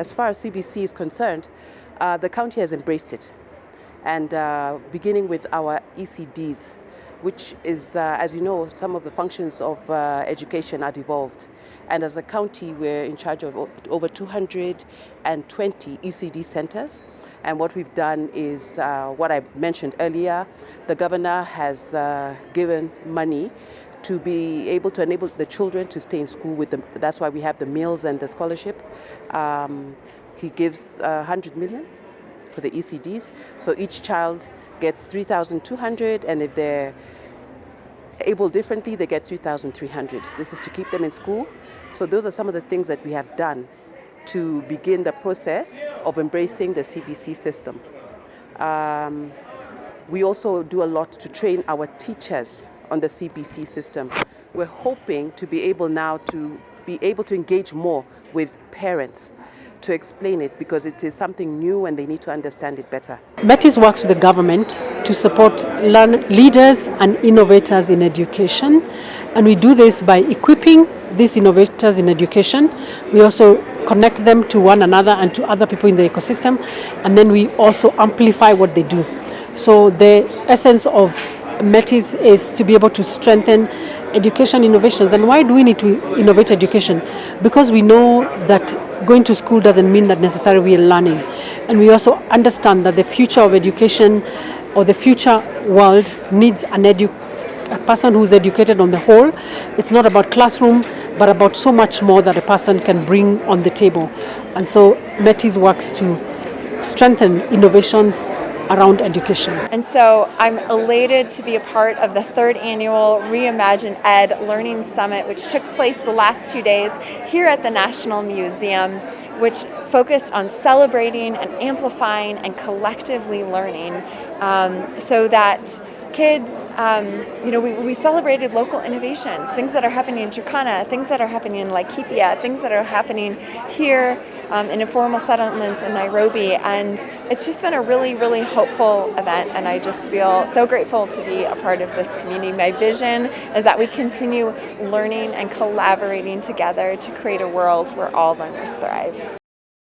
as far as CBC is concerned, the county has embraced it. And beginning with our ECDs, which is, as you know, some of the functions of education are devolved. And as a county, we're in charge of over 220 ECD centers. And what we've done is what I mentioned earlier. The governor has given money to be able to enable the children to stay in school with them. That's why we have the meals and the scholarship. He gives 100 million for the ECDs. So each child gets 3,200, and if they're able differently, they get 3,300. This is to keep them in school. So those are some of the things that we have done to begin the process of embracing the CBC system. We also do a lot to train our teachers on the CBC system. We're hoping to be able now to engage more with parents to explain it, because it is something new and they need to understand it better. Metis works with the government to support leaders and innovators in education, and we do this by equipping these innovators in education. We also connect them to one another and to other people in the ecosystem, and then we also amplify what they do. So the essence of Metis is to be able to strengthen education innovations. And why do we need to innovate education? Because we know that going to school doesn't mean that necessarily we are learning. And we also understand that the future of education or the future world needs a person who's educated on the whole. It's not about classroom, but about so much more that a person can bring on the table. And so Metis works to strengthen innovations around education. And so I'm elated to be a part of the 3rd annual Reimagine Ed Learning Summit, which took place the last 2 days here at the National Museum, which focused on celebrating and amplifying and collectively learning so that kids, we celebrated local innovations, things that are happening in Turkana, things that are happening in Laikipia, things that are happening here in informal settlements in Nairobi. And it's just been a really, really hopeful event, and I just feel so grateful to be a part of this community. My vision is that we continue learning and collaborating together to create a world where all learners thrive.